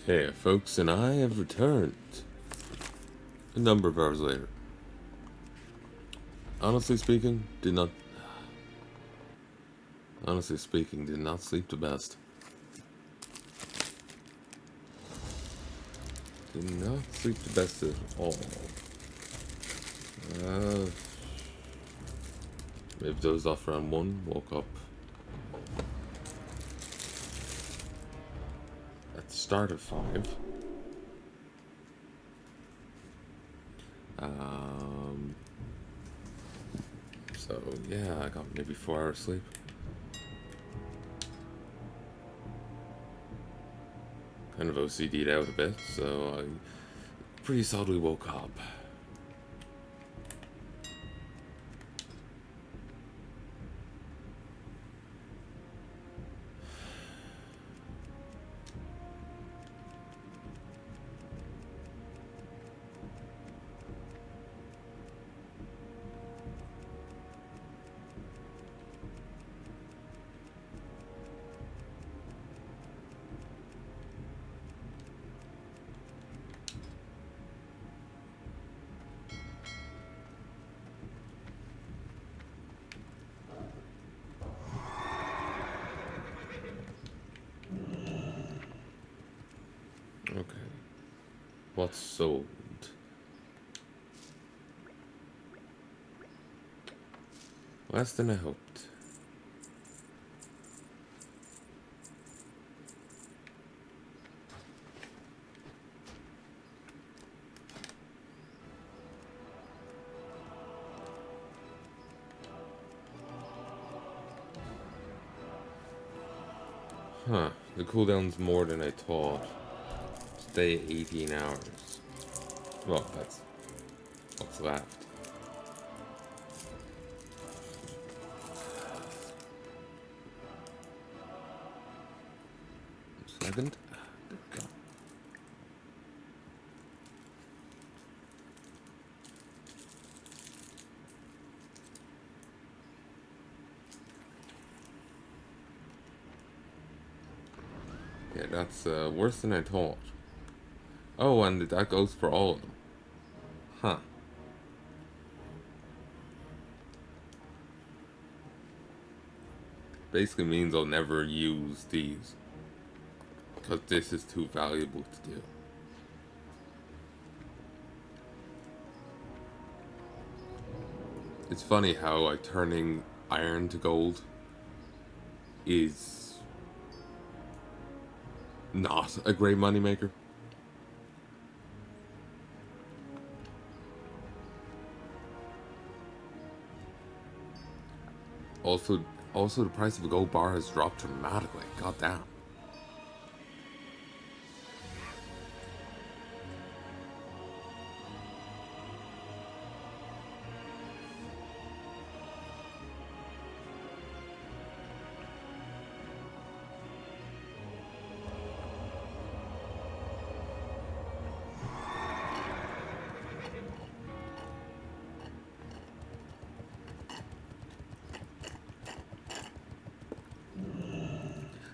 Hey, folks, and I have returned a number of hours later. Honestly speaking, did not. Honestly speaking, did not sleep the best. Did not sleep the best at all. Uh, Maybe dozed off around 1, woke up at the start of 5. Um, so yeah, I got maybe 4 hours sleep. Kind of OCD'd out a bit, so I pretty solidly woke up. Okay. What's sold? Less than I hoped. Huh. The cooldown's more than I thought. Stay 18 hours. Well, that's what's left. Second. There we go. Yeah, that's worse than I thought. Oh, and that goes for all of them. Huh. Basically means I'll never use these. Because this is too valuable to do. It's funny how like turning iron to gold is not a great moneymaker. Also, the price of a gold bar has dropped dramatically. God damn.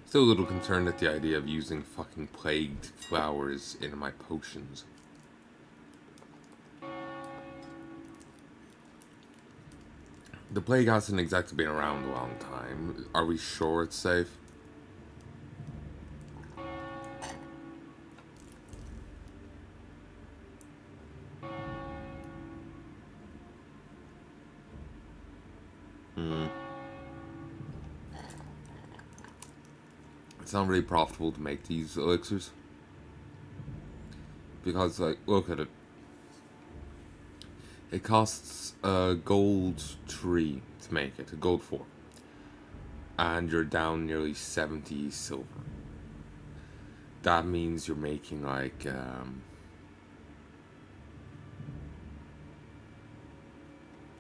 Still a little concerned at the idea of using fucking plagued flowers in my potions. The plague hasn't exactly been around a long time. Are we sure it's safe? It's not really profitable to make these elixirs. Because, like, look at it. It costs a gold 3 to make it, a gold 4. And you're down nearly 70 silver. That means you're making like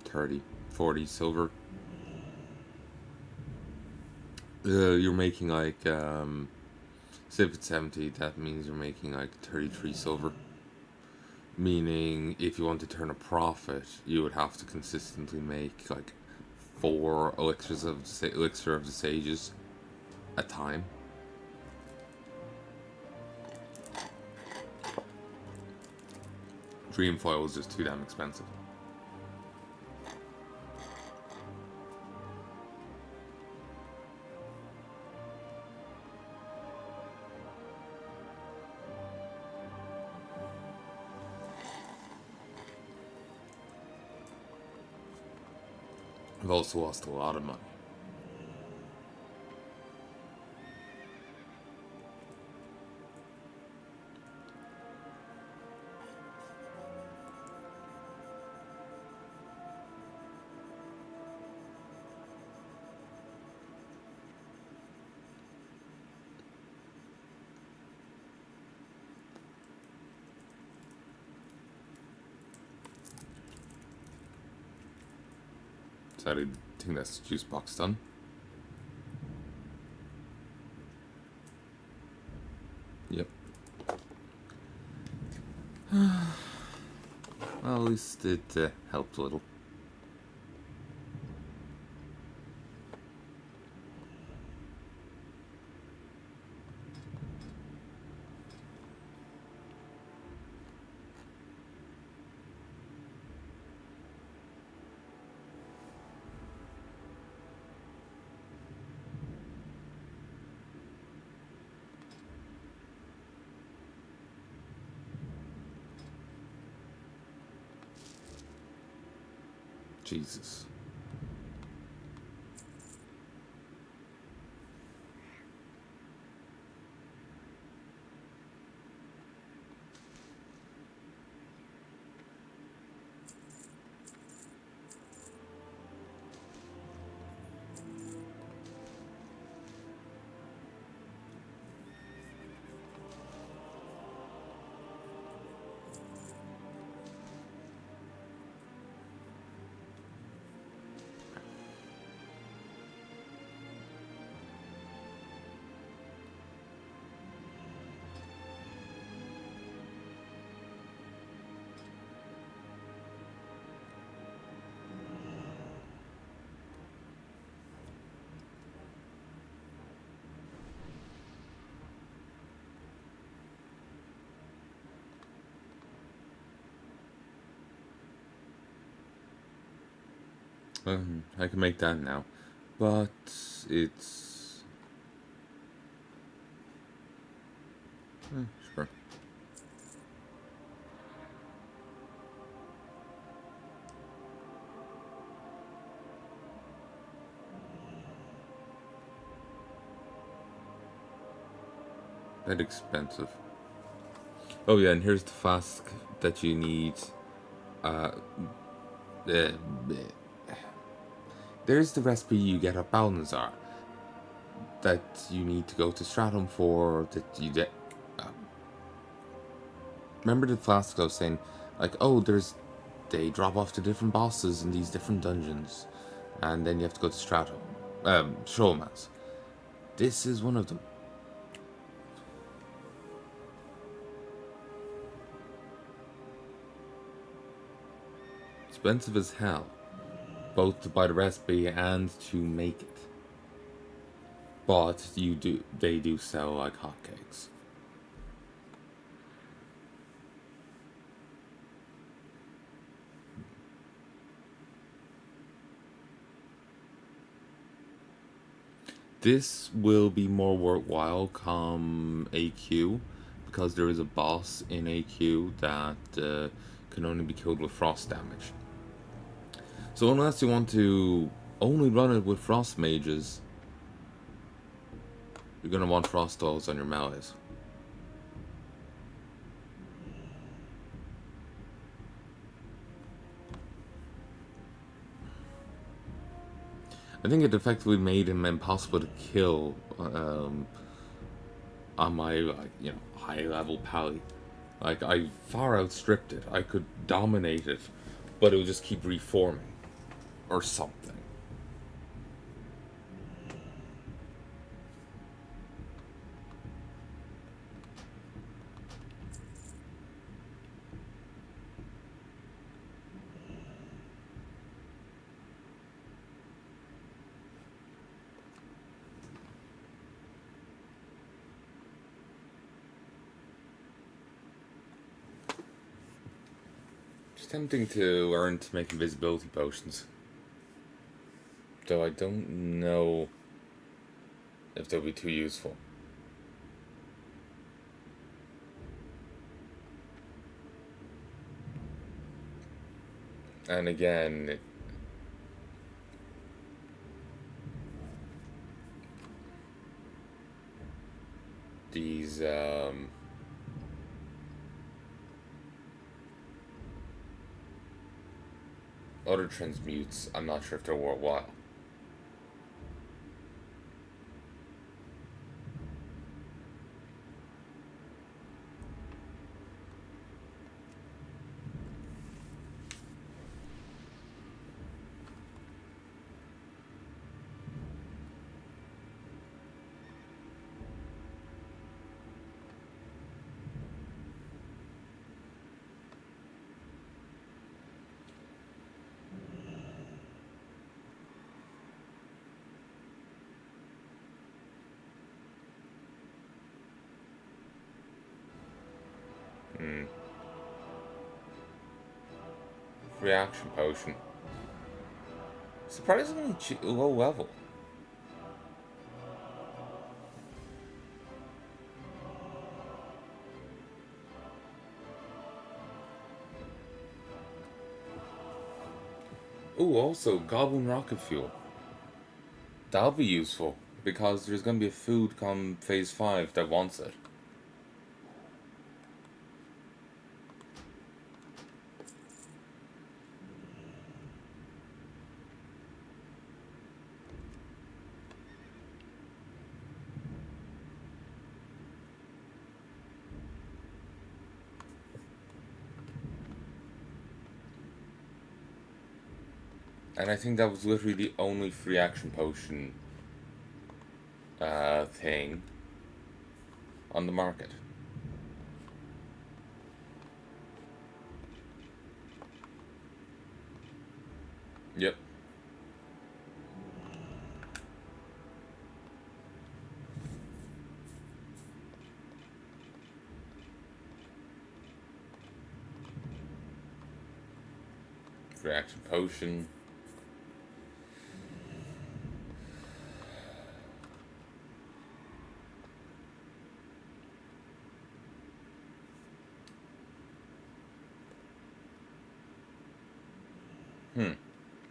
30, 40 silver. You're making like say if it's 70, that means you're making like 33 silver. Meaning if you want to turn a profit, you would have to consistently make like 4 elixir of the sages a time. Dream foil was just too damn expensive. I've also lost a lot of money. So I think that's the juice box done. Yep. Well, at least it helped a little. Jesus. I can make that now. But it's... sure. That expensive. Oh yeah, and here's the flask that you need. Uh, uh, there's the recipe you get at Balnazar that you need to go to Stratum for. That you get. Remember the flask I was saying, like, oh, they drop off to different bosses in these different dungeons, and then you have to go to Stratum, Showmas. This is one of them. Expensive as hell, both to buy the recipe and to make it. But they do sell like hotcakes. This will be more worthwhile come AQ, because there is a boss in AQ that can only be killed with frost damage. So unless you want to only run it with frost mages, you're going to want frost dolls on your melees. I think it effectively made him impossible to kill on my high level pally. Like, I far outstripped it. I could dominate it, but it would just keep reforming or something. tempting to learn to make invisibility potions. Though I don't know if they'll be too useful. And again, these other transmutes, I'm not sure if they're worthwhile. Reaction potion. Surprisingly low level. Ooh, also, Goblin Rocket Fuel. That'll be useful, because there's going to be a food come Phase 5 that wants it. And I think that was literally the only free action potion thing on the market. Yep. Free action potion.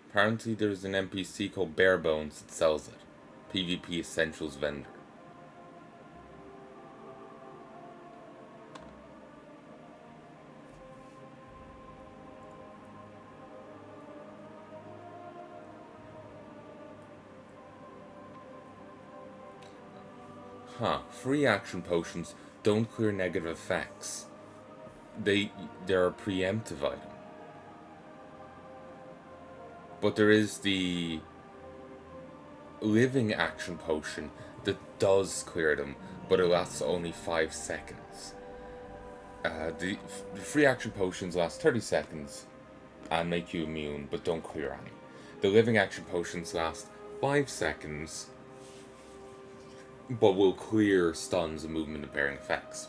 Apparently there's an NPC called Barebones that sells it. PvP Essentials vendor. Free action potions don't clear negative effects. They're a preemptive item. But there is the living action potion that does clear them, but it lasts only 5 seconds. The free action potions last 30 seconds and make you immune, but don't clear any. The living action potions last 5 seconds, but will clear stuns and movement impairing effects.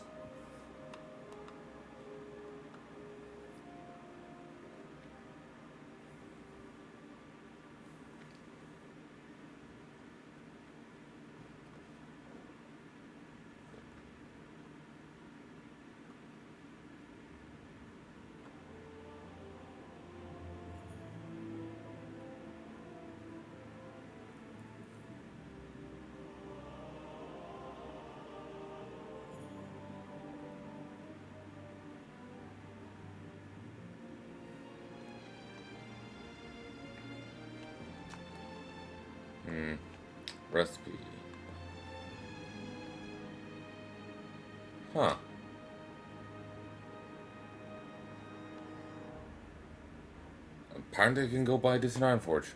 Recipe. Apparently I can go buy this in Ironforge.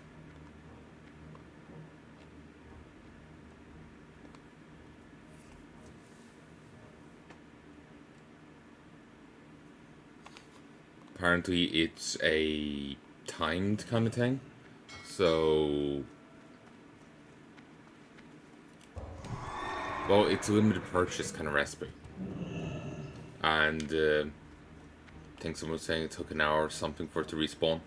Apparently it's a timed kind of thing. So... well, it's a limited purchase kind of recipe. And think someone was saying it took an hour or something for it to respawn.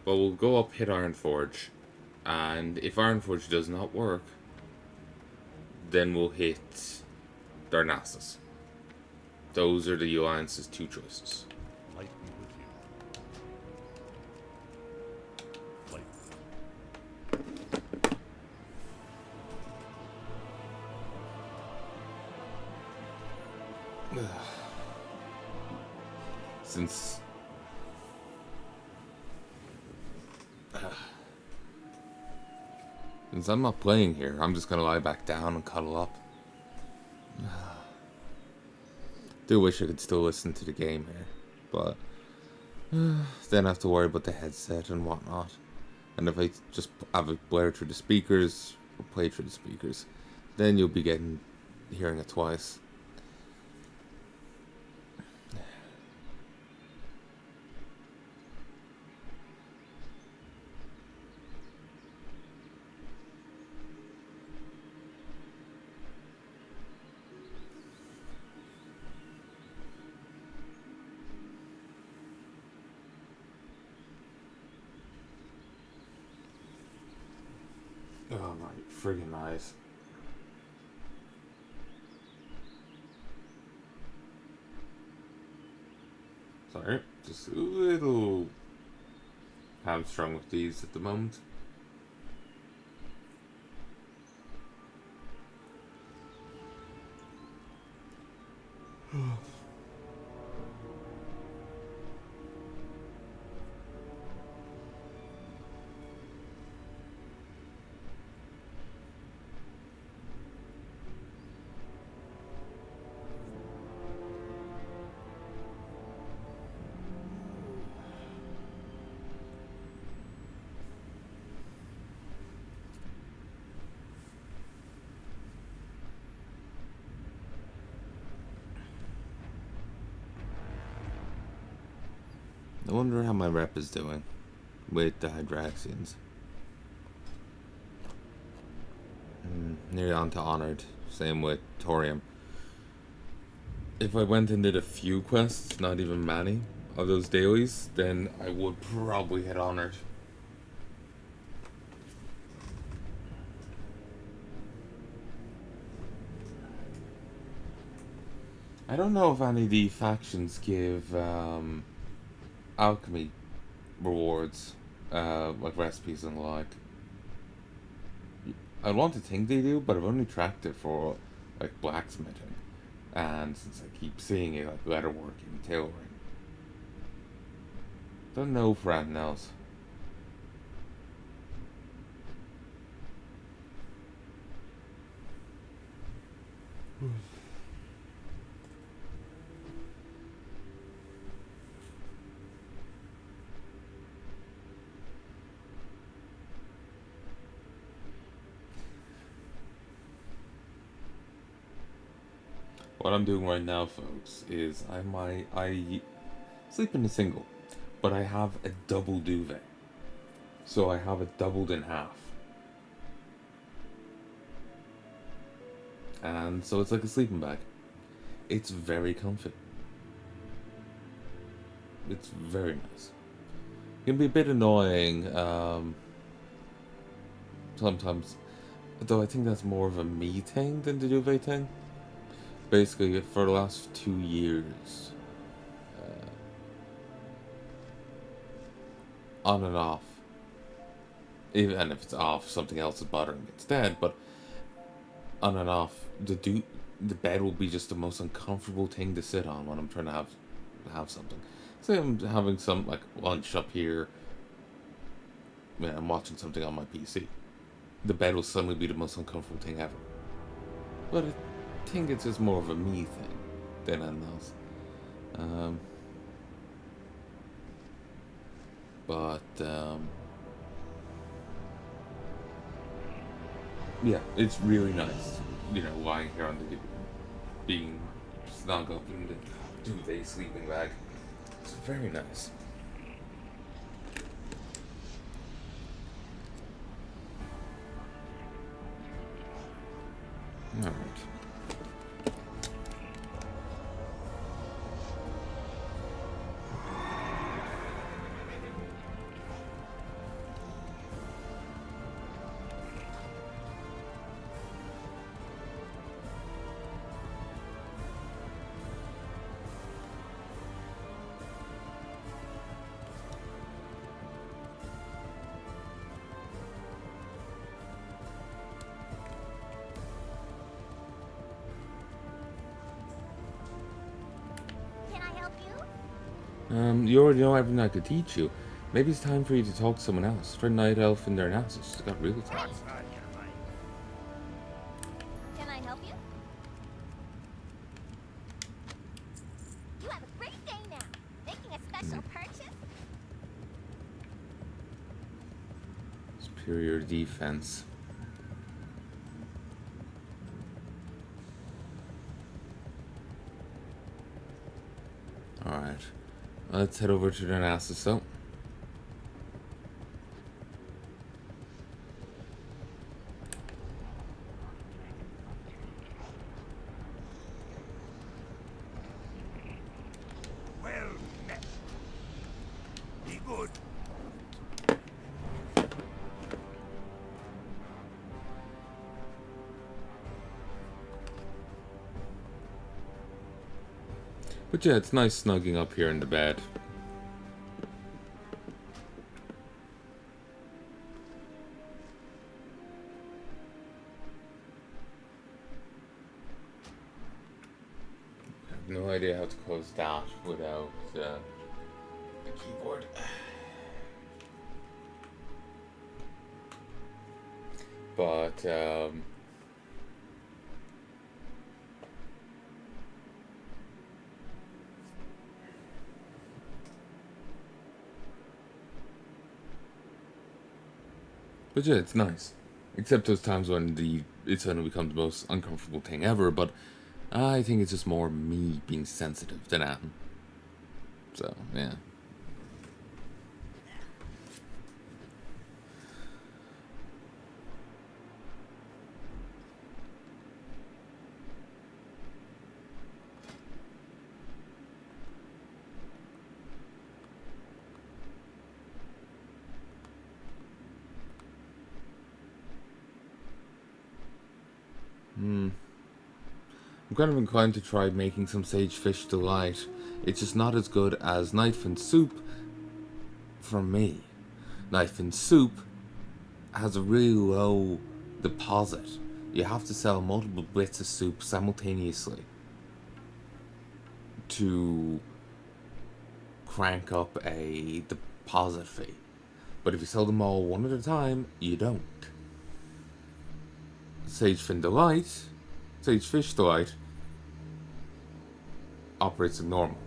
But we'll go up, hit Ironforge, and if Ironforge does not work, then we'll hit Darnassus. Those are the Alliance's two choices. Light be with you. Light. Since I'm not playing here, I'm just gonna lie back down and cuddle up. Do wish I could still listen to the game here, but then I have to worry about the headset and whatnot. And if I just have it blare through the speakers or play through the speakers, then you'll be hearing it twice. Oh my friggin' eyes. Sorry, just a little hamstrung with these at the moment. I wonder how my rep is doing with the Hydraxians. Nearly on to Honored. Same with Torium. If I went and did a few quests, not even many, of those dailies, then I would probably hit Honored. I don't know if any of the factions give alchemy rewards, like recipes and the like. I want to think they do, but I've only tracked it for like blacksmithing, and since I keep seeing it like leatherworking, tailoring, don't know for anything else. What I'm doing right now, folks, is I sleep in a single, but I have a double duvet. So I have it doubled in half. And so it's like a sleeping bag. It's very comfy. It's very nice. It can be a bit annoying, sometimes, though I think that's more of a me thing than the duvet thing. Basically, for the last 2 years, on and off, even if it's off, something else is bothering me instead, but on and off, the bed will be just the most uncomfortable thing to sit on when I'm trying to have something. Say I'm having some, like, lunch up here, and I'm watching something on my PC. The bed will suddenly be the most uncomfortable thing ever. But I think it's just more of a me thing than anything else. Yeah, it's really nice, lying here on the being snug up in the duvet sleeping bag. It's very nice. Alright. You already know everything I could teach you. Maybe it's time for you to talk to someone else. Try Night Elf in their analysis. It's got real time. What's on your mind? Can I help you? You have a great day now. Making a special purchase? Superior defense. Alright. Let's head over to the analysis, though. Well met. Be good. But yeah, it's nice snugging up here in the bed. I have no idea how to close that without the keyboard. But, but yeah, it's nice. Except those times when it's going to become the most uncomfortable thing ever, but I think it's just more me being sensitive than Adam. So, yeah. I'm kind of inclined to try making some sage fish delight. It's just not as good as knife and soup for me. Knife and soup has a really low deposit. You have to sell multiple bits of soup simultaneously to crank up a deposit fee. But if you sell them all one at a time, you don't. Sage Fish Delight operates as normal.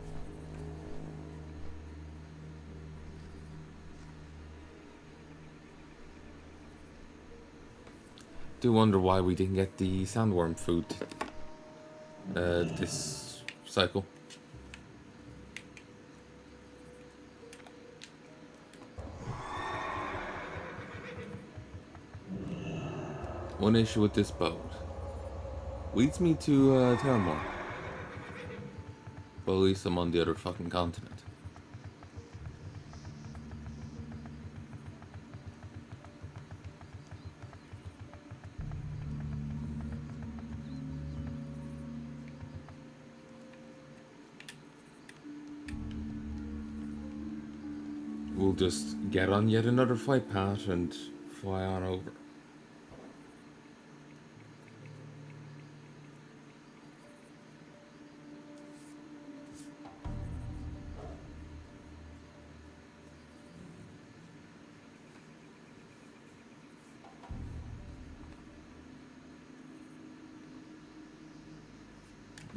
Do wonder why we didn't get the sandworm food this cycle. One issue with this boat leads me to Terramore. But at least I'm on the other fucking continent. We'll just get on yet another flight path and fly on over.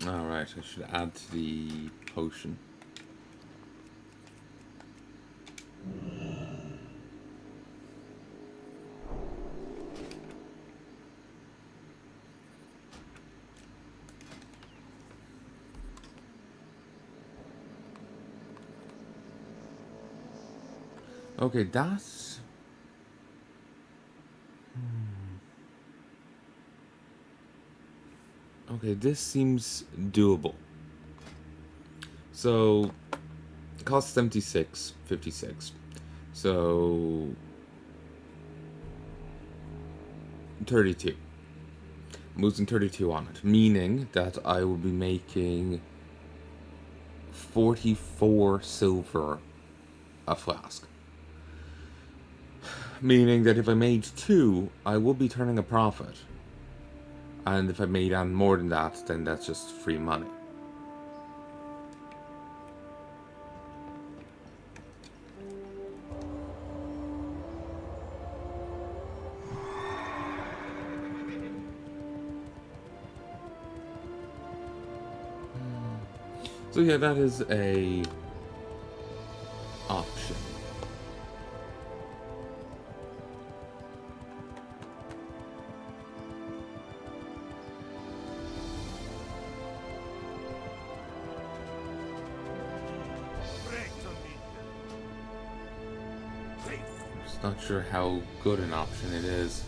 Alright, I should add to the potion. Okay, that's... Okay, this seems doable. So, it costs 76.56. So, 32. I'm losing 32 on it, meaning that I will be making 44 silver a flask. Meaning that if I made 2, I will be turning a profit. And if I made on more than that, then that's just free money. So yeah, that is a option. Just not sure how good an option it is.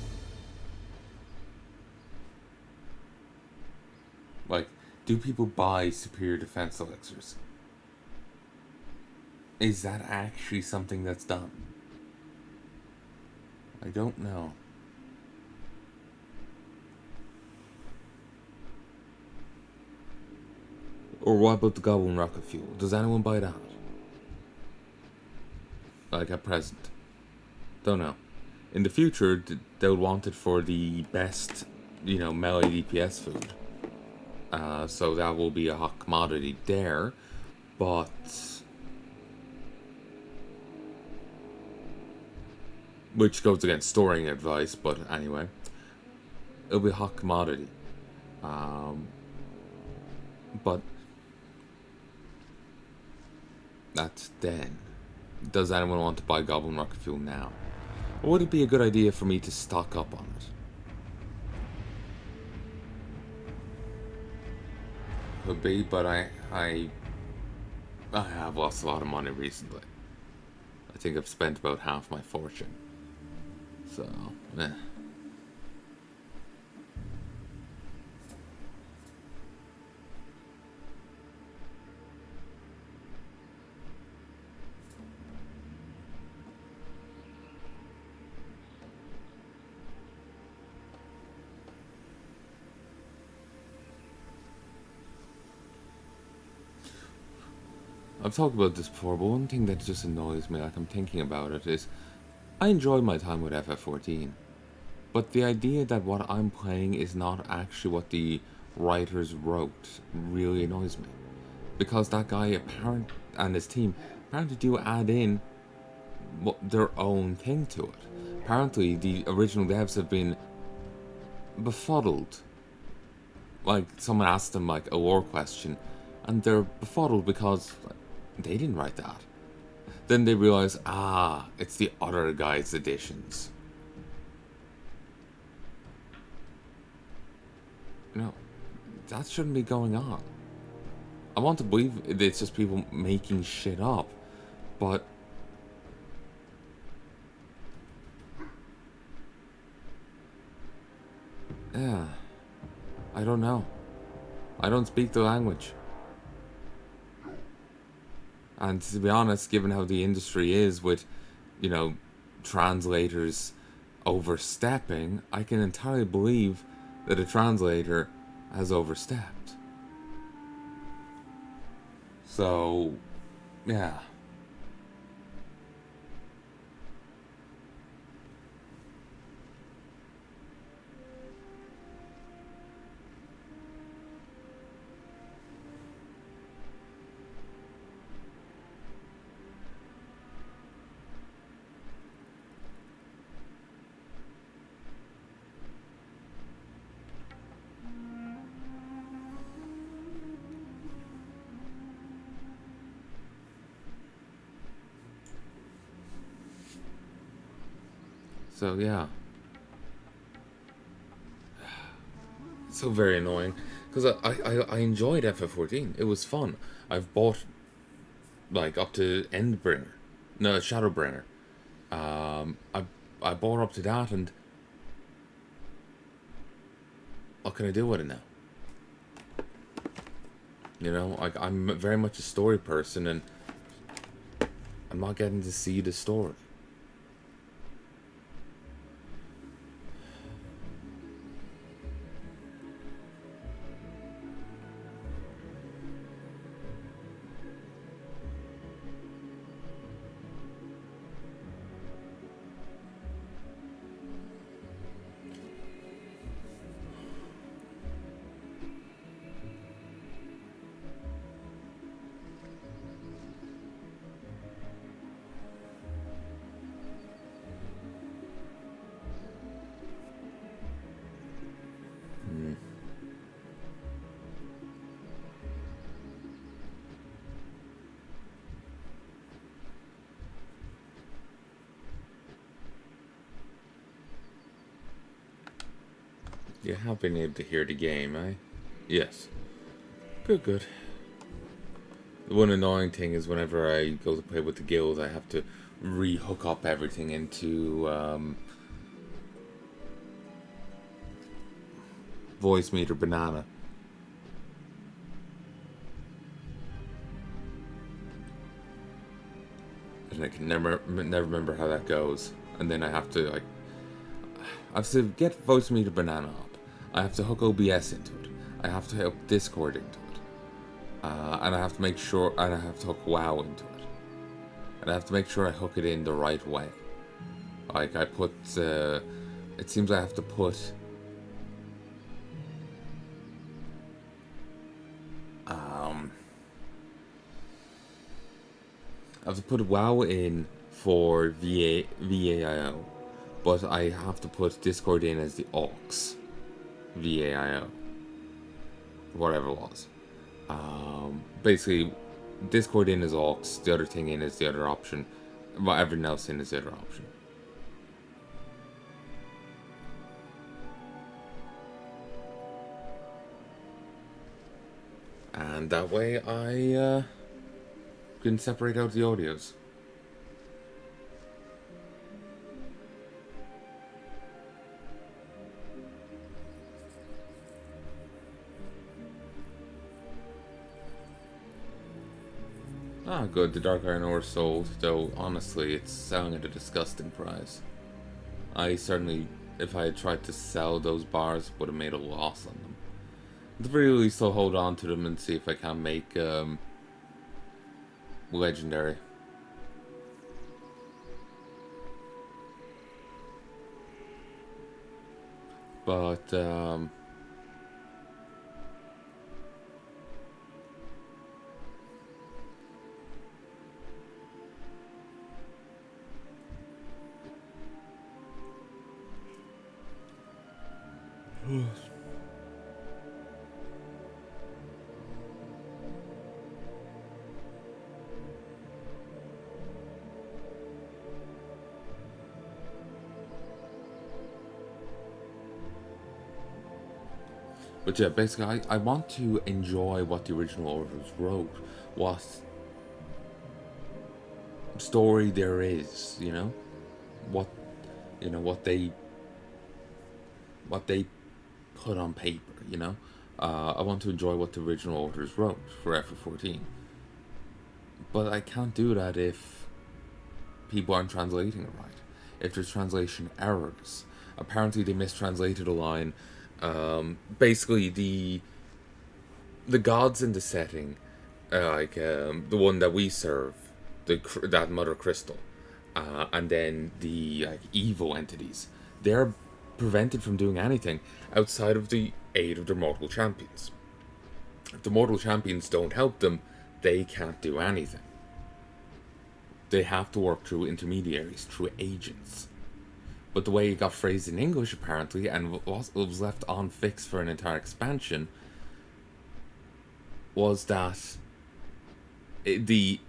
Like, do people buy superior defense elixirs? Is that actually something that's done? I don't know. Or what about the Goblin Rocket Fuel? Does anyone buy that? Like at present? Don't know. In the future, they'll want it for the best, melee DPS food. So that will be a hot commodity there. But which goes against storing advice, but anyway. It'll be a hot commodity. But that's then. Does anyone want to buy Goblin Rocket Fuel now? Or would it be a good idea for me to stock up on it? Could be, but I have lost a lot of money recently. I think I've spent about half my fortune. So, eh. I've talked about this before, but one thing that just annoys me, like I'm thinking about it, is I enjoyed my time with FF14. But the idea that what I'm playing is not actually what the writers wrote really annoys me. Because that guy and his team apparently do add in their own thing to it. Apparently the original devs have been befuddled. Like someone asked them like a war question and they're befuddled because they didn't write that. Then they realize, it's the other guy's additions. That shouldn't be going on. I want to believe it's just people making shit up, but yeah, I don't know. I don't speak the language. And to be honest, given how the industry is with, translators overstepping, I can entirely believe that a translator has overstepped. So, yeah. So, yeah. So very annoying. Because I enjoyed FF14. It was fun. I've bought, like, up to Endbringer. No, Shadowbringer. I bought up to that, and what can I do with it now? Like, I'm very much a story person, and I'm not getting to see the story. You have been able to hear the game, eh? Yes. Good, good. The one annoying thing is whenever I go to play with the guild, I have to re-hook up everything into voice meter banana. And I can never remember how that goes. And then I have to get voice meter banana up. I have to hook OBS into it. I have to hook Discord into it. And I have to make sure, and I have to hook WoW into it. And I have to make sure I hook it in the right way. Like I put, it seems I have to put I have to put WoW in for VAIO, but I have to put Discord in as the aux VAIO, whatever it was. Basically, Discord in as aux, the other thing in is the other option, but everything else in is the other option. And that way I can separate out the audios. Ah, good, the Dark Iron Ore sold, though honestly it's selling at a disgusting price. I certainly, if I had tried to sell those bars, would have made a loss on them. At the very least, I'll hold on to them and see if I can make legendary. But yeah, basically, I want to enjoy what the original authors wrote, what story there is, you know, what what they put on paper, you know. I want to enjoy what the original authors wrote for FF14, but I can't do that if people aren't translating it right. If there's translation errors, apparently they mistranslated a line. Basically, the gods in the setting, the one that we serve, that Mother Crystal, and then the evil entities, they're prevented from doing anything outside of the aid of their mortal champions. If the mortal champions don't help them, they can't do anything. They have to work through intermediaries, through agents. But the way it got phrased in English, apparently, and was left on fix for an entire expansion, was that the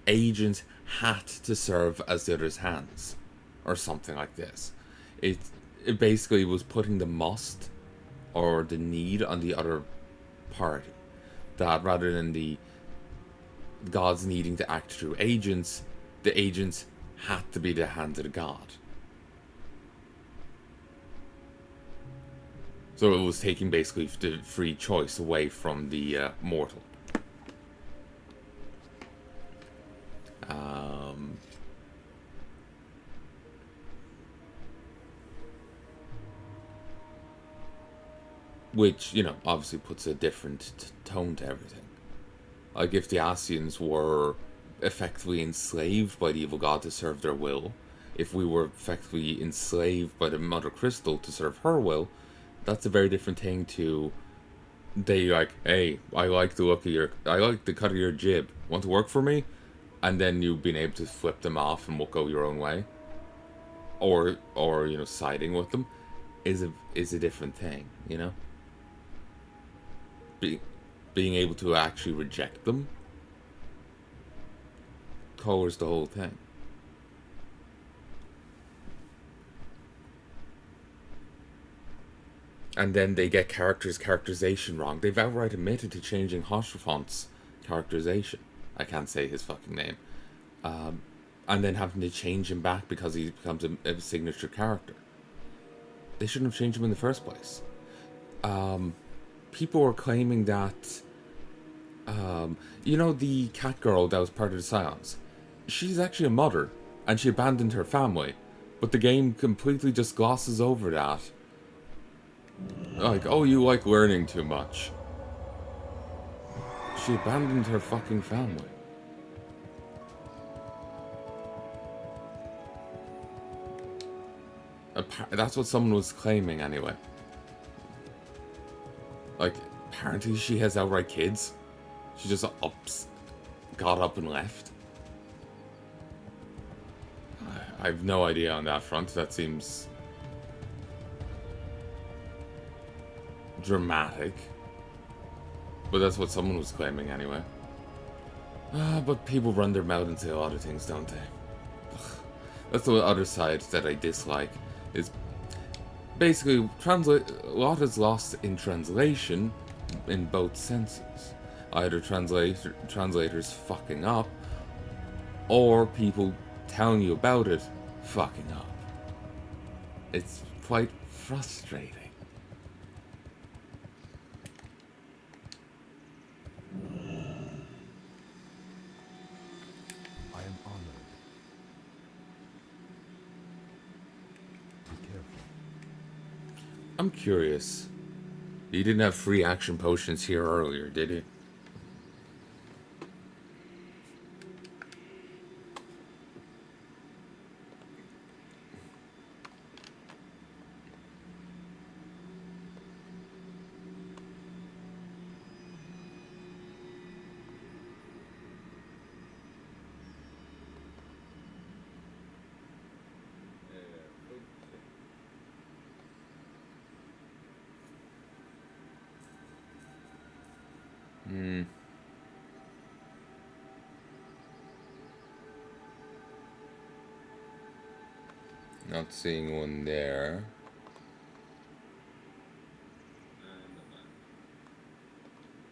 agent had to serve as the other's hands, or something like this. It basically was putting the must or the need on the other party. That rather than the gods needing to act through agents, the agents had to be the hand of the god. So it was taking basically the free choice away from the mortal. Which, obviously puts a different tone to everything. Like, if the Asians were effectively enslaved by the evil god to serve their will, if we were effectively enslaved by the Mother Crystal to serve her will, that's a very different thing to, they hey, I like the cut of your jib, want to work for me? And then you being able to flip them off and go your own way. Or siding with them is a different thing, being able to actually reject them colors the whole thing. And then they get characterization wrong. They've outright admitted to changing Hoshrafant's characterization. I can't say his fucking name. And then having to change him back because he becomes a signature character. They shouldn't have changed him in the first place. People were claiming that, you know, the cat girl that was part of the Scions, she's actually a mother, and she abandoned her family. But the game completely just glosses over that. Like, oh, you like learning too much. She abandoned her fucking family. That's what someone was claiming anyway. Like, apparently she has outright kids. She just got up and left. I have no idea on that front. That seems dramatic. But that's what someone was claiming anyway. But people run their mouth and say a lot of things, don't they? Ugh. That's the other side that I dislike. Is basically a lot is lost in translation in both senses. Either translators fucking up, or people telling you about it fucking up. It's quite frustrating. I am honored. Be careful. I'm curious. He didn't have free action potions here earlier, did he? Not seeing one there.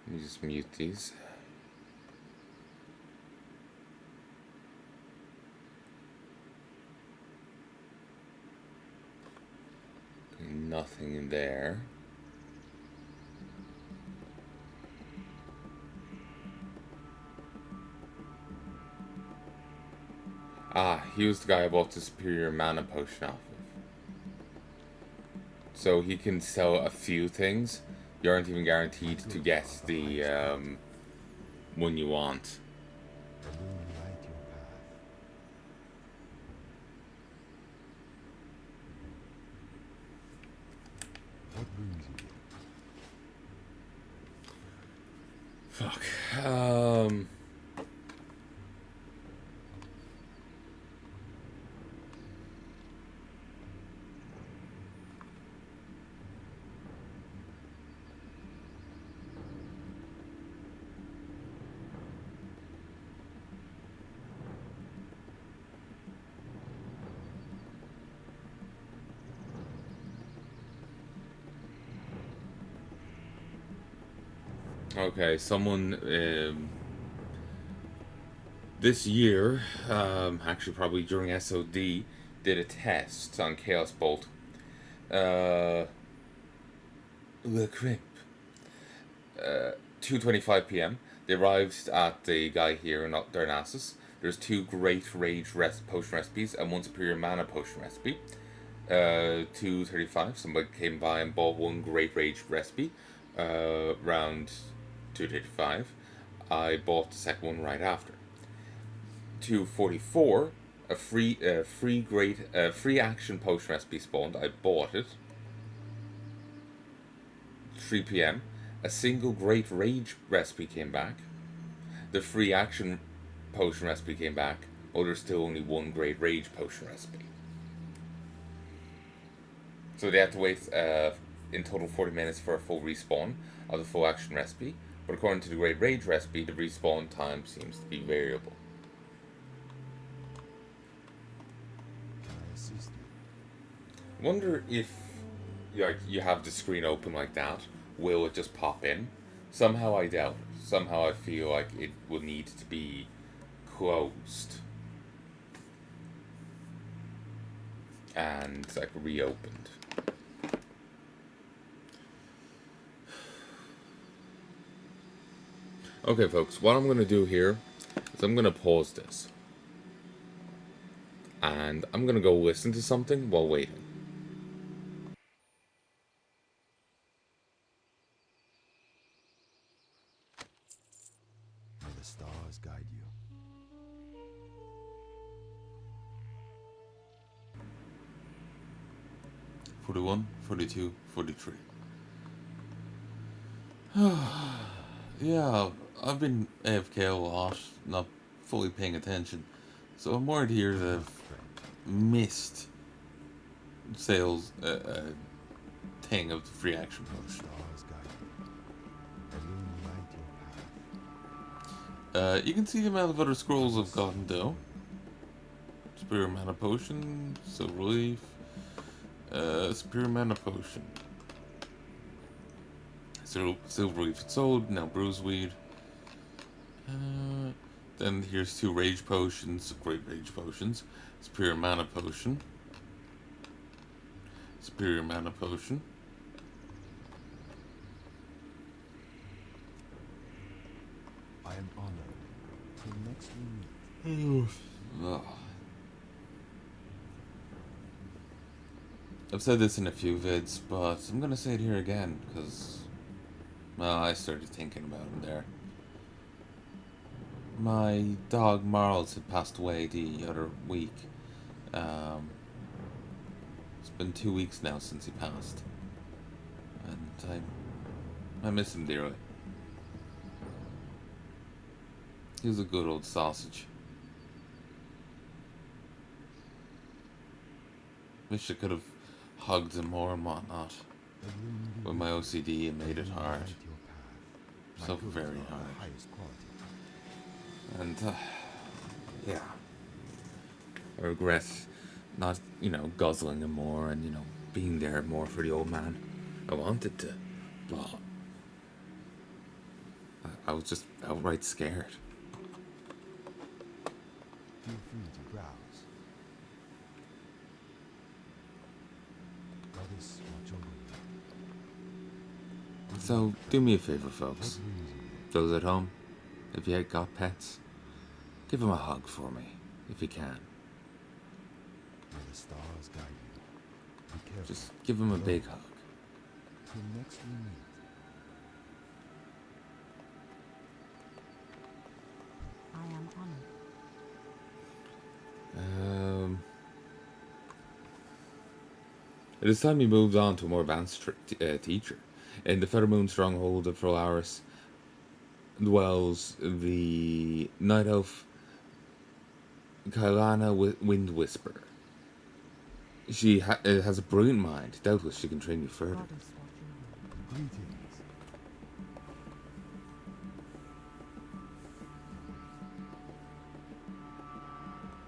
Let me just mute these. Nothing in there. Ah, he was the guy I bought the superior mana potion off of. So he can sell a few things. You aren't even guaranteed to get the one you want. Illuminate your path. What brings you here? Fuck. Okay, someone this year, actually probably during SOD, did a test on Chaos Bolt. Le Crimp. 2:25 p.m. They arrived at the guy here in Darnassus. There's 2 Great Rage potion recipes and 1 Superior Mana potion recipe. 2:35. Somebody came by and bought 1 Great Rage recipe. Around 2:35. I bought the second one right after. 2:44. A free action potion recipe spawned. I bought it. 3 p.m. A single Great Rage recipe came back. The free action potion recipe came back. Oh, there's still only 1 Great Rage potion recipe. So they had to wait in total 40 minutes for a full respawn of the full action recipe. But according to the Great Rage recipe, the respawn time seems to be variable. Can I assist you? Wonder if you have the screen open like that, will it just pop in? Somehow I doubt it. Somehow I feel like it will need to be closed and like reopened. Okay, folks, what I'm gonna do here is I'm gonna pause this and I'm gonna go listen to something while waiting. May the stars guide you. 41, 42, 43. Yeah, I've been AFK a lot, not fully paying attention. So I'm worried here that I've missed sales thing of the free action May the potion. stars guide you. Illuminate your path. You can see the amount of other scrolls I've gotten though. Superior mana potion, silver leaf, superior mana potion. Silver leaf sold, now bruiseweed. Then here's 2 rage potions, great rage potions. Superior mana potion. Superior mana potion. I am honored. Till next we meet. Ugh. I've said this in a few vids, but I'm gonna say it here again, because, well, I started thinking about him there. My dog Marls had passed away the other week. It's been 2 weeks now since he passed. And I miss him dearly. He was a good old sausage. Wish I could have hugged him more and whatnot. But my OCD made it hard. Illuminate your path. So My goods very are of the hard. highest quality. And, yeah. I regret not, guzzling him more and, being there more for the old man. I wanted to, but I was just outright scared. Feel free to browse. Goddess, watch over you. So, do me a favor, What folks. brings you? Those at home, if you ain't got pets, give them a hug for me, if you can. May the stars guide you. Be careful. Just give them a big hug. Till next we meet. I am honored. It is time you moved on to a more advanced teacher. In the Feathermoon stronghold of Prolaris dwells the night elf Kailana Wind Whisperer. She has a brilliant mind. Doubtless she can train you further. Goddess watching over. Greetings.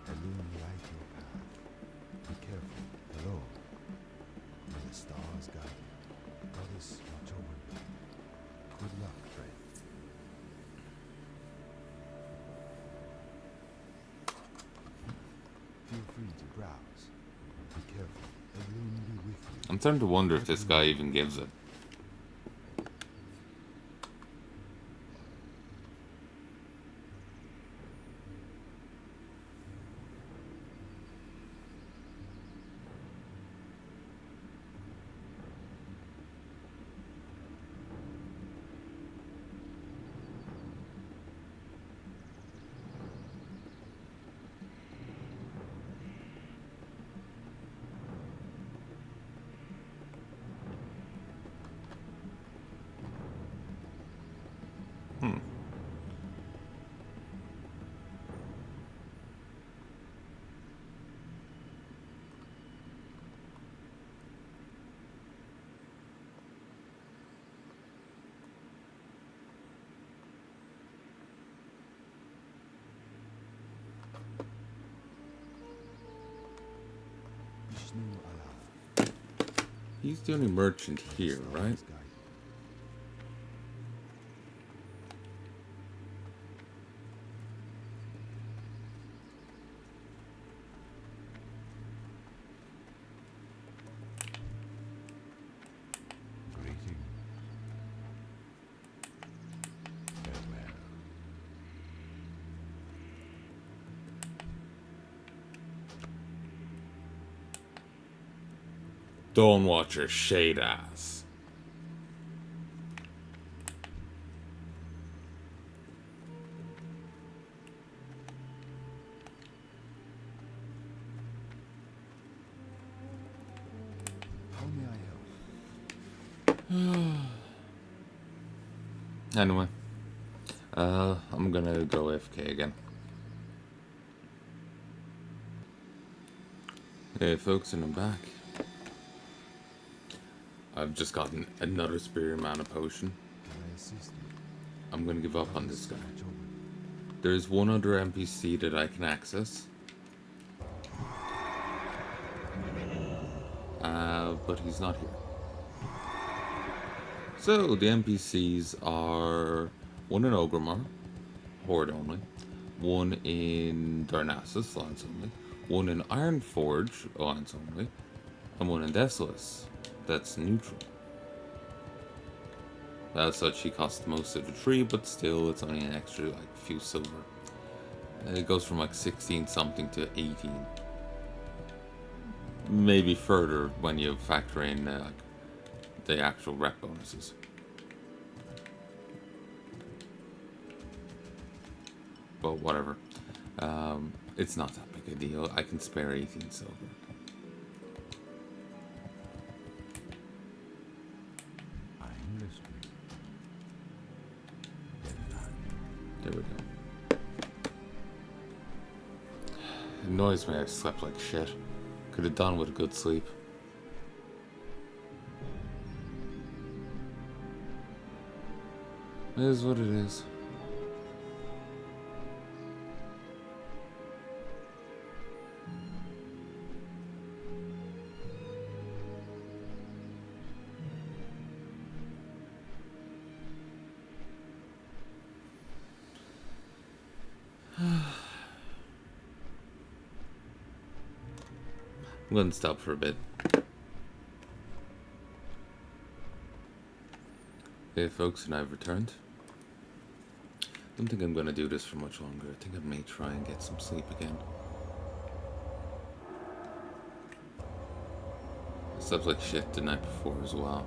Illuminate your path. Be careful. Hello. May the stars guide you. Goddess, watch over you. Good luck, friend. Feel free to browse. Be careful. Illumin be with you. I'm starting to wonder if this guy even gives it. Vishnu Allah. He's the only merchant here, right? Stars guide. Greeting. Farewell. Don't watch your shade ass. How may I help? Anyway, I'm gonna go AFK again. Hey folks, and I'm back. I've just gotten another Spirit Mana potion. Can I assist you? I'm gonna give up on this guy. Watch over you. There's one other NPC that I can access. But he's not here. So, the NPCs are one in Ogrimmar, Horde only, one in Darnassus, Alliance only, one in Ironforge, Alliance only, and one in Desolace, that's neutral. As such, he costs most of the tree, but still, it's only an extra, like, few silver. It goes from, like, 16 something to 18. Maybe further when you factor in, like, the actual rep bonuses. But whatever. It's not that big a deal. I can spare 18 silver. I'm listening. There we go. It annoys me I slept like shit. Could have done with a good sleep. It is what it is. I'm going to stop for a bit. Okay, folks, and I've returned. Don't think I'm going to do this for much longer. I think I may try and get some sleep again. I slept like shit the night before as well.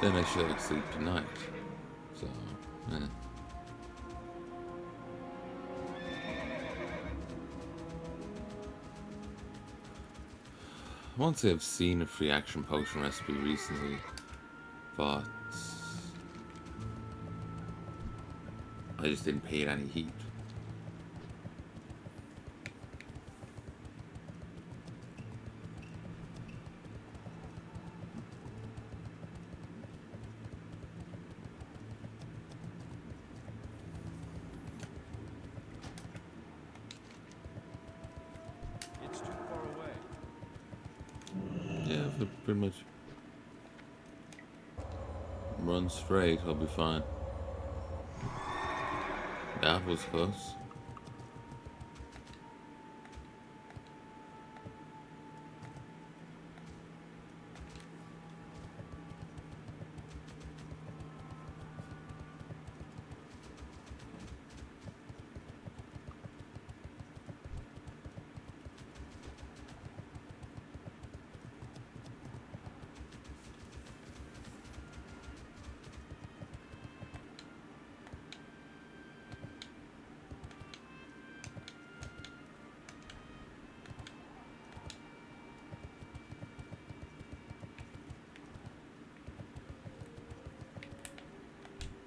Then I should like sleep tonight. So, eh. I won't say I've seen a free action potion recipe recently, but I just didn't pay it any heed. It's too far away. Yeah, if I pretty much run straight, I'll be fine. That was close.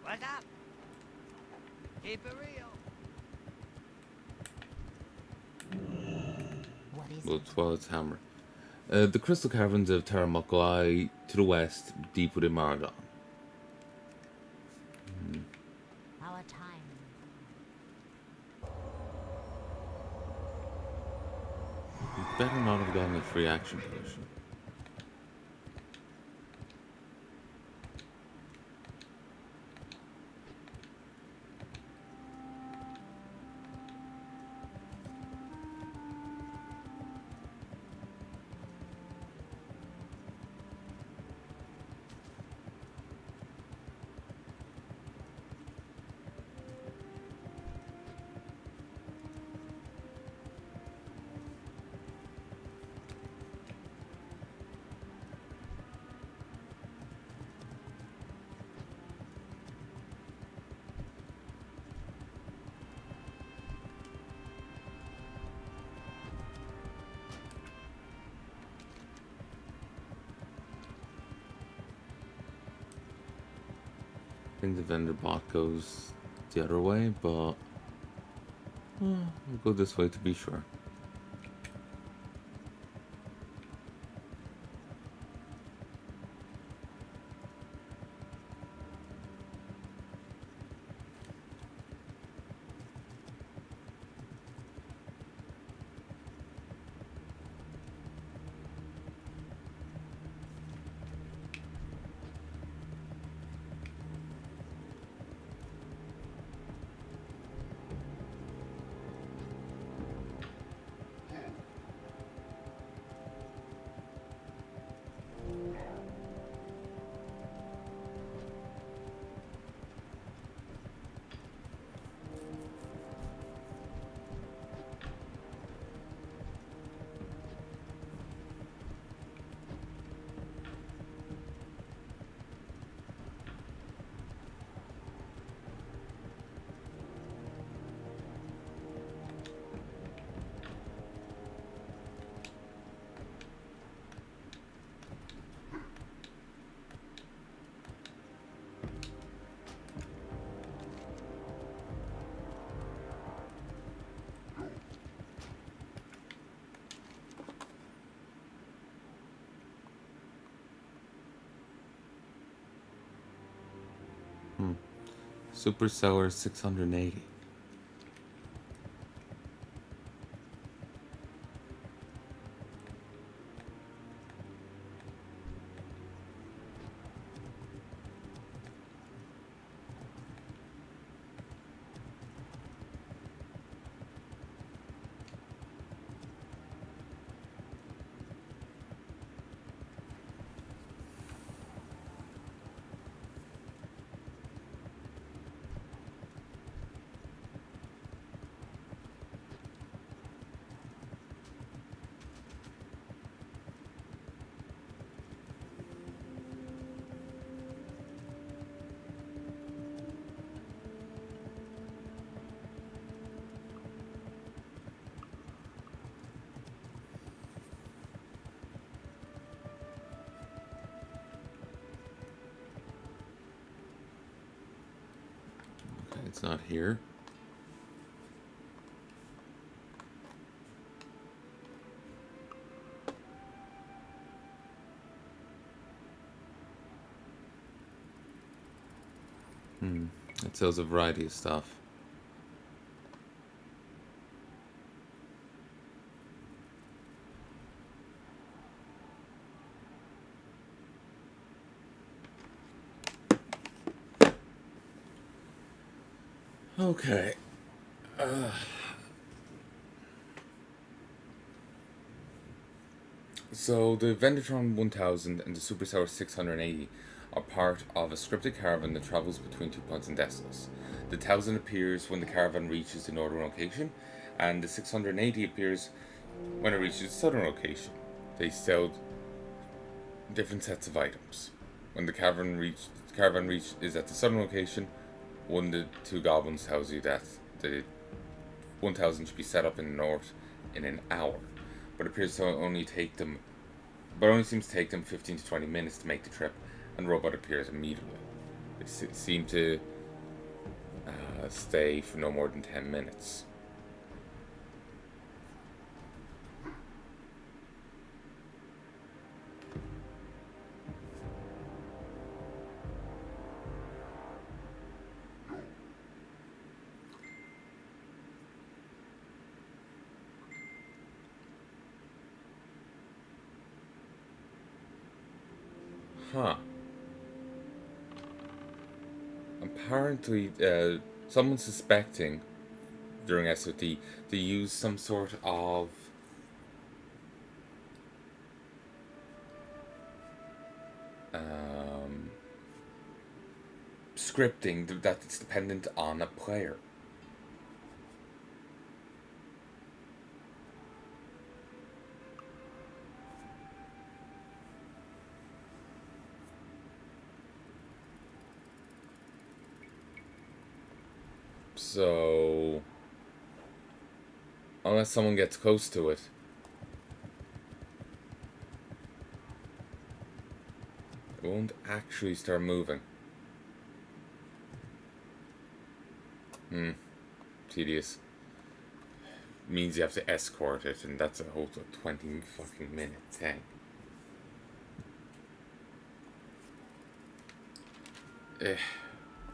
What's up? Keep it real. What is Well, it? Twilight's Hammer. The crystal caverns of Terramuckle to the west, deep within Maradon. Our time. You better not have gotten a free action potion. think the vendor bot goes the other way, but we'll go this way to be sure. Super Sour 680. Okay, it's not here. It sells a variety of stuff. Okay. So the Vendatron 1000 and the Super Sour 680 are part of a scripted caravan that travels between 2 points in Decimus. The 1000 appears when the caravan reaches the northern location, and the 680 appears when it reaches the southern location. They sell different sets of items. When the caravan reach is at the southern location, one of the two goblins tells you that the 1000 should be set up in the north in an hour, but it appears to only seems to take them 15 to 20 minutes to make the trip, and robot appears immediately. They seem to stay for no more than 10 minutes. Huh. Apparently, someone's suspecting during SOT they use some sort of scripting that it's dependent on a player. So, unless someone gets close to it, it won't actually start moving. Tedious. Means you have to escort it, and that's a whole 20 fucking minute thing.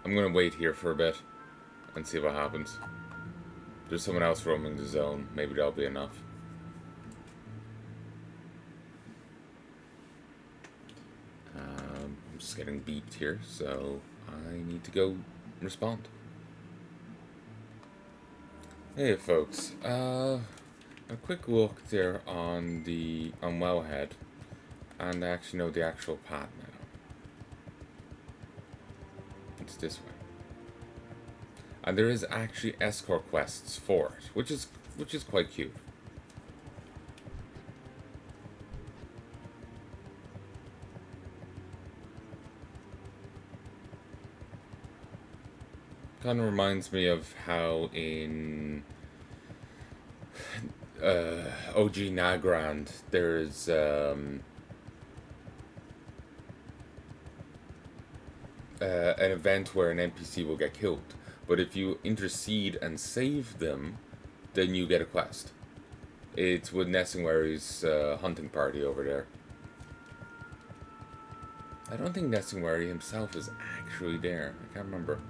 I'm gonna wait here for a bit and see what happens. There's someone else roaming the zone. Maybe that'll be enough. I'm just getting beeped here, so I need to go respond. Hey folks, a quick look there on Wellhead, and I actually know the actual path now. It's this way. And there is actually escort quests for it, which is quite cute. Kind of reminds me of how in OG Nagrand there's an event where an NPC will get killed, but if you intercede and save them, then you get a quest. It's with Nessingwary's hunting party over there. I don't think Nessingwary himself is actually there. I can't remember.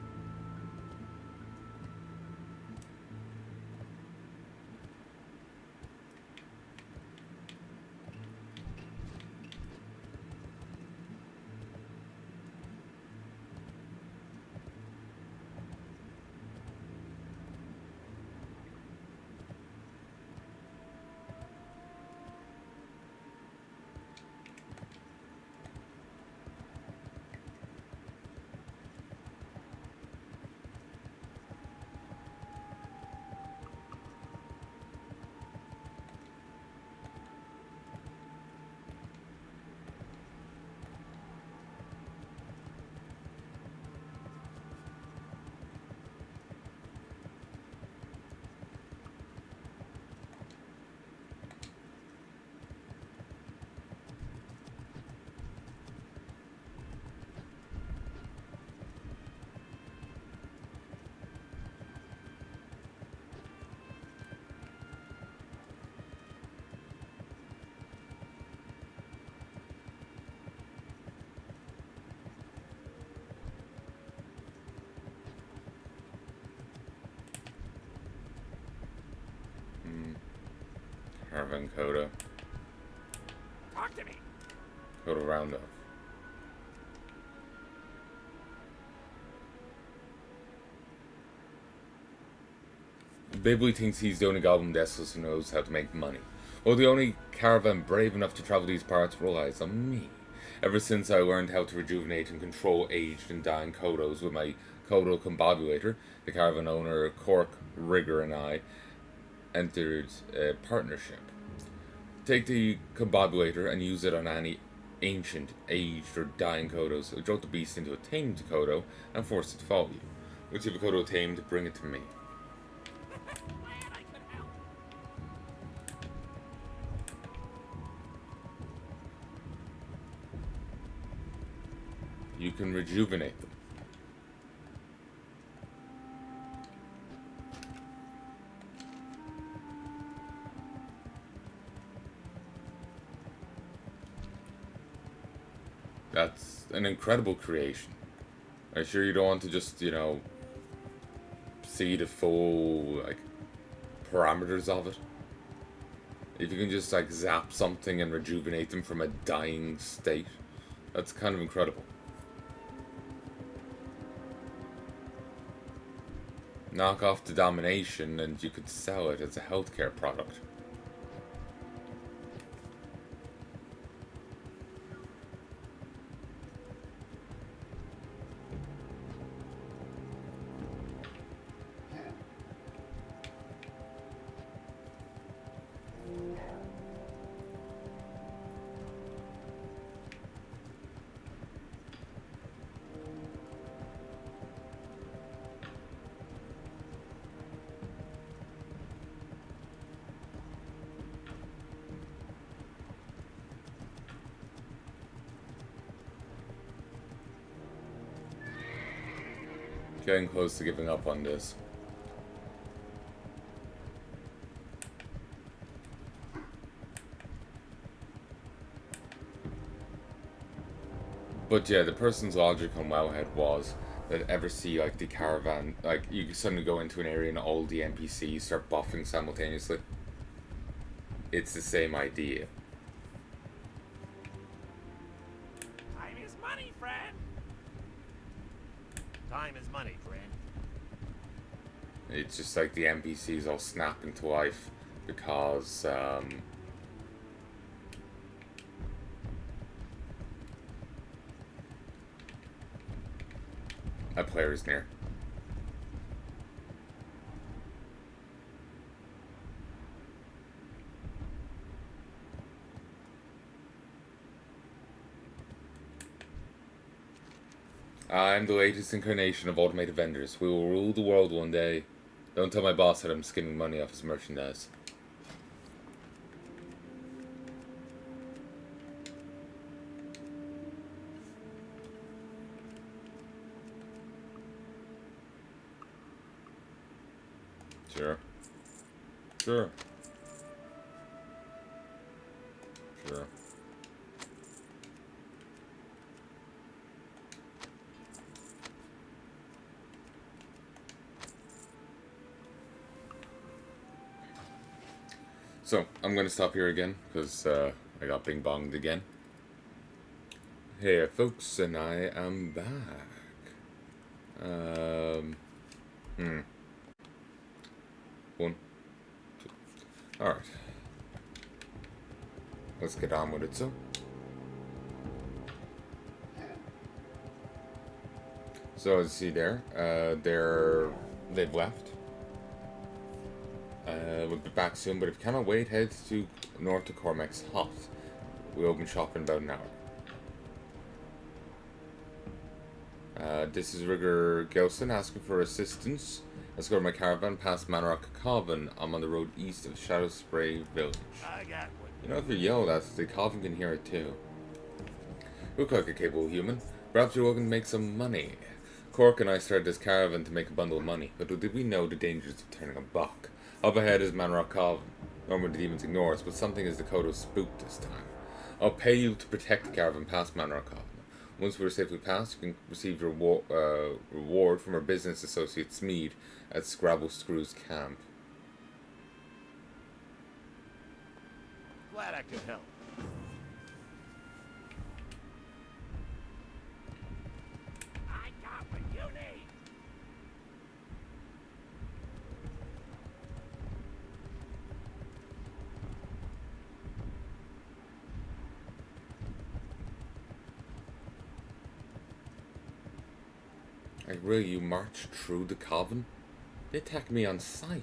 Caravan Coda. Talk to me. Coda Roundup. Bibley thinks he's the only goblin Dessus who knows how to make money. Well, the only caravan brave enough to travel these parts relies on me. Ever since I learned how to rejuvenate and control aged and dying Kodos with my Kodo Combobulator, the caravan owner Cork, Rigger, and I entered a partnership. Take the Combobulator and use it on any ancient, aged, or dying Kodos. Jolt the beast into a tamed Kodo and force it to follow you. Once you have a Kodo tamed, bring it to me. Glad I could help. You can rejuvenate them. That's an incredible creation. I'm sure you don't want to just, see the full, parameters of it. If you can just, zap something and rejuvenate them from a dying state, that's kind of incredible. Knock off the domination and you could sell it as a healthcare product. Getting close to giving up on this. But yeah, the person's logic on Wowhead was that ever see like the caravan, like you suddenly go into an area and all the NPCs start buffing simultaneously. It's the same idea. Time is money, friend. Time is money, friend. It's just like the NPCs all snap into life because a player is near. I'm the latest incarnation of automated vendors. We will rule the world one day. Don't tell my boss that I'm skimming money off his merchandise. Sure. Sure. Sure. So, I'm gonna stop here again, because I got bing bonged again. Hey folks, and I am back. One, two. Alright. Let's get on with it, so. So, as you see there, they've left. We'll be back soon, but if you cannot wait, head to north to Cormac's Hut. We open shop in about an hour. This is Rigger Gelson asking for assistance. Let's go to my caravan past Manrock Coven. I'm on the road east of Shadow Spray Village. I got one. You know, if you yell that, the Coven can hear it too. Look like a capable human. Perhaps you're looking to make some money. Cork and I started this caravan to make a bundle of money, but did we know the dangers of turning a buck? Up ahead is Manrock Coven. Normally the demons ignore us, but something is Dakota spooked this time. I'll pay you to protect the caravan past Manrock Coven. Once we're safely past, you can receive your reward from our business associate Smeed at Scrabble Screw's camp. Glad I could help. I got what you need. Like, really, you marched through the Coven? They attacked me on sight.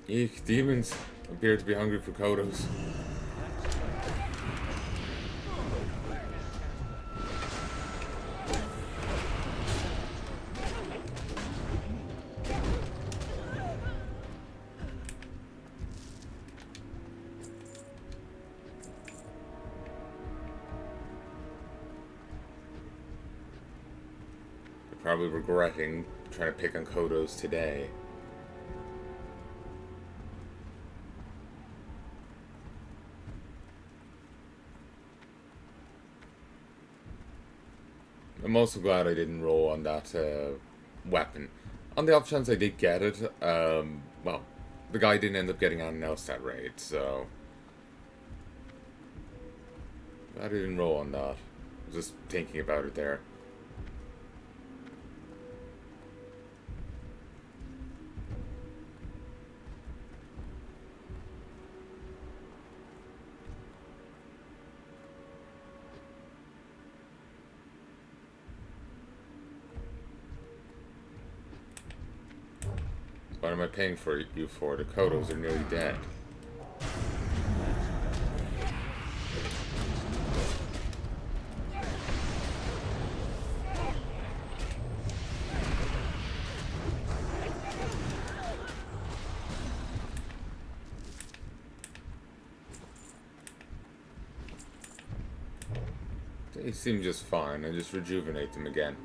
Eek, demons appear to be hungry for Kodos. They're probably regretting trying to pick on Kodos today. I'm also glad I didn't roll on that weapon. On the off chance I did get it, well, the guy didn't end up getting anything else that raid, so... I didn't roll on that. I was just thinking about it there. What am I paying for you for? The Kodos are nearly dead. They seem just fine. I just rejuvenate them again.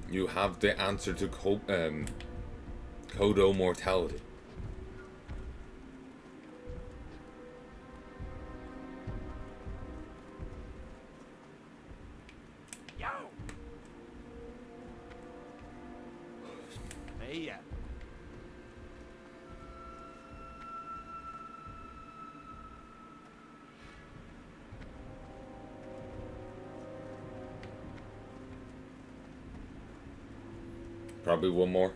You have the answer to Kodo mortality. Yo! Heya. Probably one more.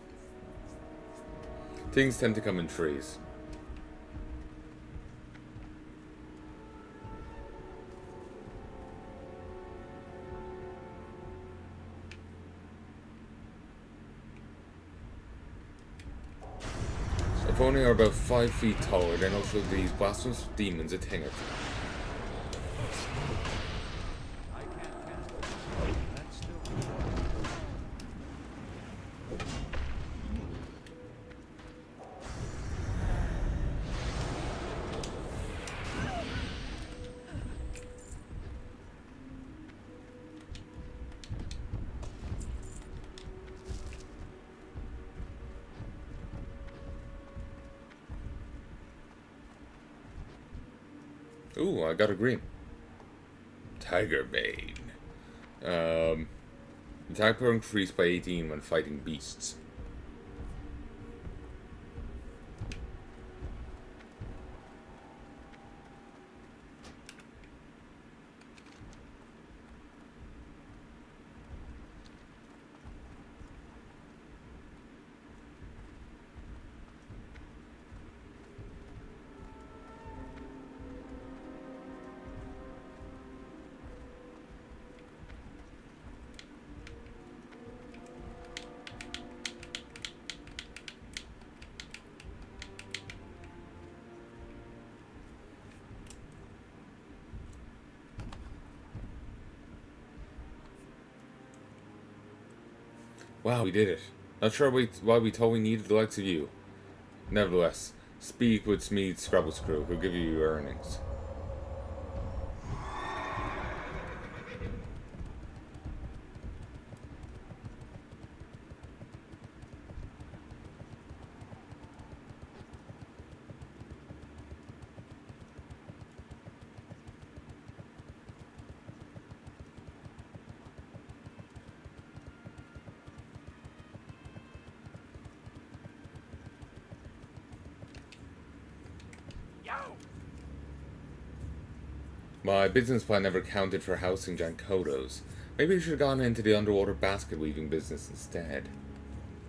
Things tend to come in threes. If only are about 5 feet taller, then I'll show these blasphemous demons a thing or two. I can't cast it. That's still Ooh, I got a green. Tiger Bane. Attack power increased by 18 when fighting beasts. Wow, we did it. Not sure why we thought we needed the likes of you. Nevertheless, speak with Smede's Scrabble's crew, who'll give you your earnings. Yo! My business plan never counted for housing giant Kodos. Maybe I should have gone into the underwater basket weaving business instead.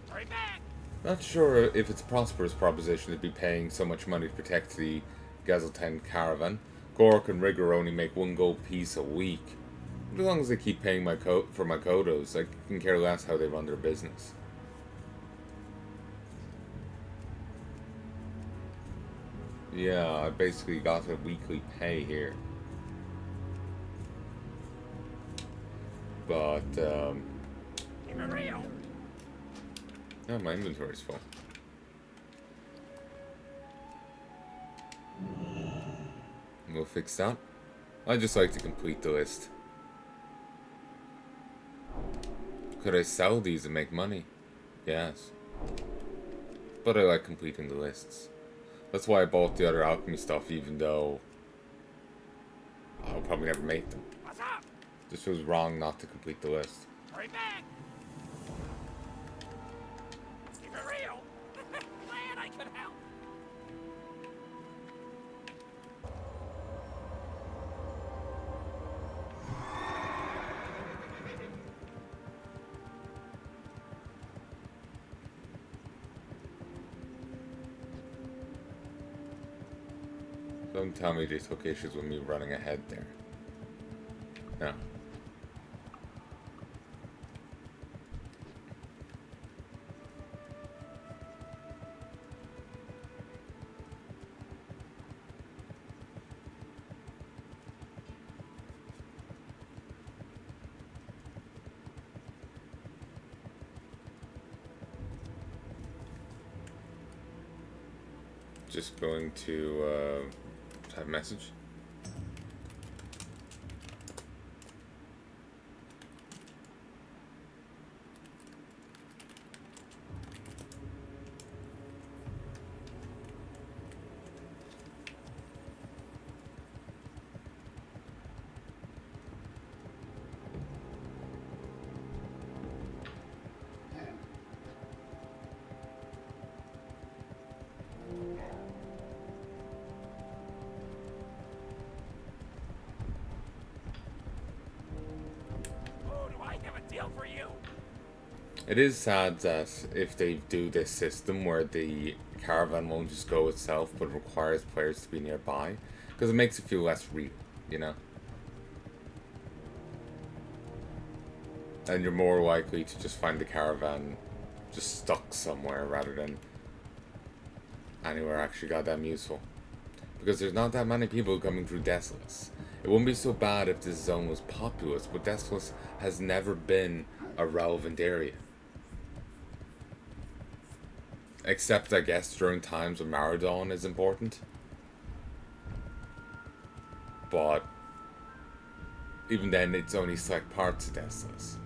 Hurry back! Not sure if it's a prosperous proposition to be paying so much money to protect the Gazelten caravan. Gork and Rigger only make 1 gold piece a week. But as long as they keep paying for my Kodos, I can care less how they run their business. Yeah, I basically got a weekly pay here. But, Keep it real! no, my inventory's full. We'll fix that. I just like to complete the list. Could I sell these and make money? Yes. But I like completing the lists. That's why I bought the other alchemy stuff, even though I'll probably never make them. What's up? Just feels wrong not to complete the list. Hurry back! Keep it real! Glad I could help! Don't tell me they took issues with me running ahead there. No. Just going to type message. Oh, do I have a deal for you? It is sad that if they do this system where the caravan won't just go itself but requires players to be nearby, because it makes it feel less real, you know? And you're more likely to just find the caravan just stuck somewhere rather than anywhere actually goddamn useful. Because there's not that many people coming through Desolus. It wouldn't be so bad if this zone was populous, but Desolus has never been a relevant area. Except, I guess, during times when Maradon is important. But even then, it's only select parts of Desolus.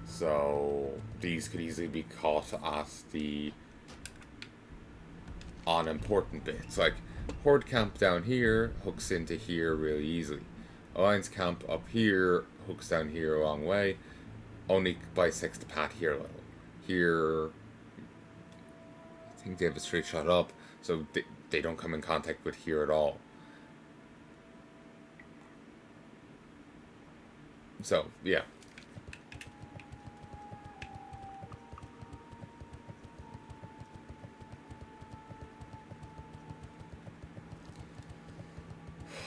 So these could easily be caught at the unimportant bits. Like, Horde Camp down here hooks into here really easily. Alliance Camp up here hooks down here a long way. Only bisects the path here a little. Here, I think they have a straight shot up, so they don't come in contact with here at all. So, yeah.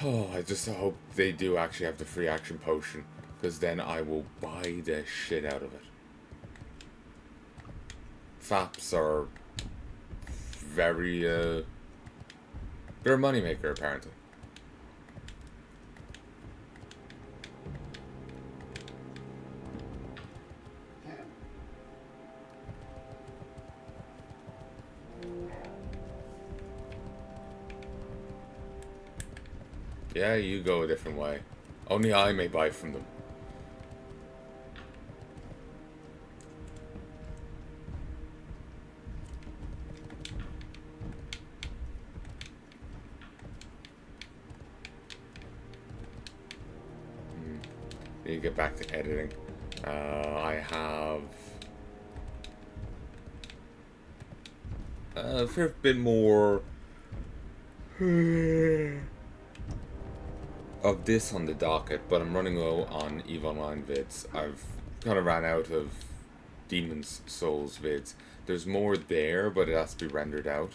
Oh, I just hope they do actually have the free action potion, because then I will buy the shit out of it. FAPs are very, they're a moneymaker, apparently. Yeah, you go a different way. Only I may buy from them. Need to get back to editing. I have a fair bit more of this on the docket, but I'm running low on EVE Online vids. I've kind of ran out of Demon's Souls vids. There's more there, but it has to be rendered out.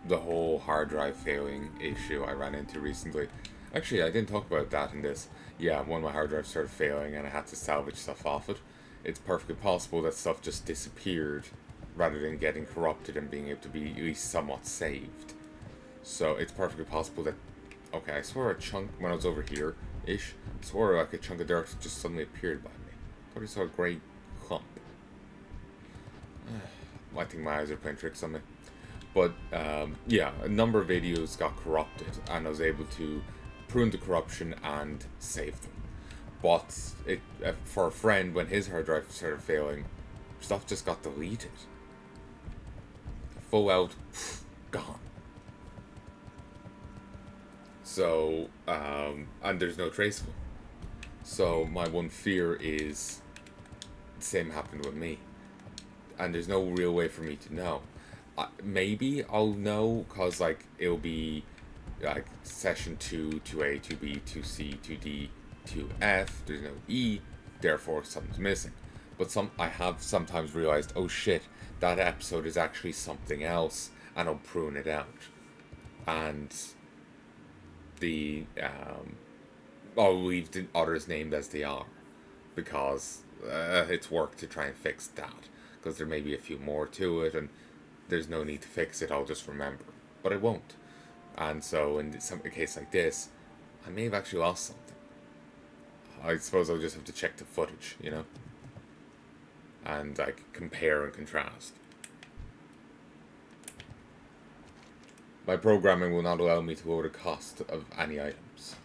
The whole hard drive failing issue I ran into recently. Actually, I didn't talk about that in this. Yeah, one of my hard drives started failing and I had to salvage stuff off it. It's perfectly possible that stuff just disappeared rather than getting corrupted and being able to be at least somewhat saved. So it's perfectly possible that... Okay, I swore a chunk when I was over here-ish. I swore like a chunk of dirt just suddenly appeared by me. I thought I saw a grey clump. I think my eyes are playing tricks on me. But, yeah, a number of videos got corrupted, and I was able to prune the corruption and save them. But for a friend, when his hard drive started failing, stuff just got deleted. Full out, gone. So, and there's no traceable. So my one fear is the same happened with me. And there's no real way for me to know. Maybe I'll know, because, like, it'll be, like, session 2, 2A, 2B, 2C, 2D, 2F, there's no E, therefore something's missing. But I have sometimes realized, oh shit, that episode is actually something else, and I'll prune it out. And I'll leave the others named as they are, because it's work to try and fix that, because there may be a few more to it, and there's no need to fix it, I'll just remember. But I won't. And so in a case like this, I may have actually lost something. I suppose I'll just have to check the footage, you know? and like compare and contrast. My programming will not allow me to lower the cost of any items.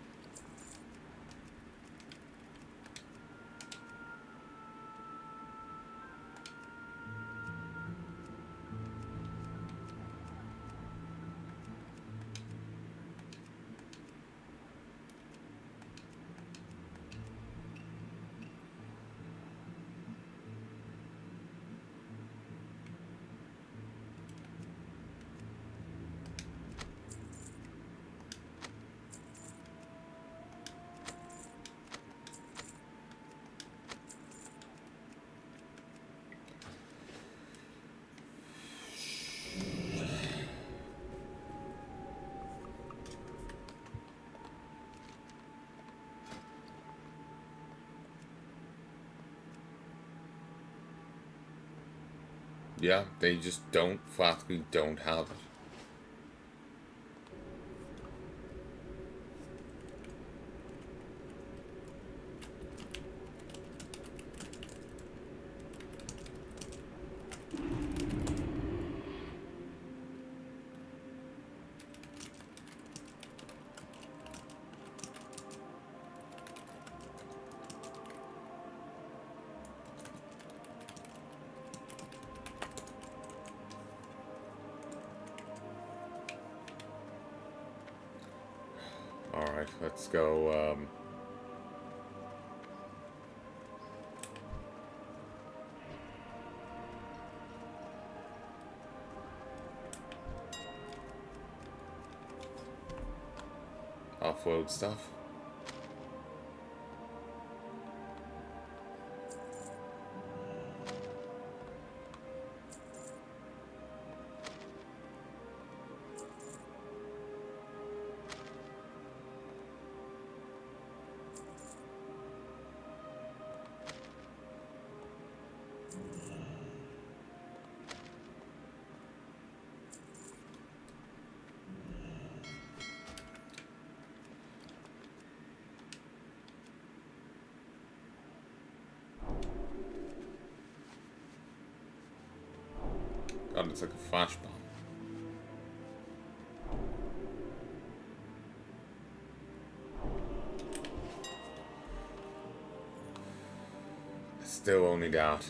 Yeah, they just flatly don't have it. Alright, let's go, offload stuff. God, it's like a flash bomb. Still only that.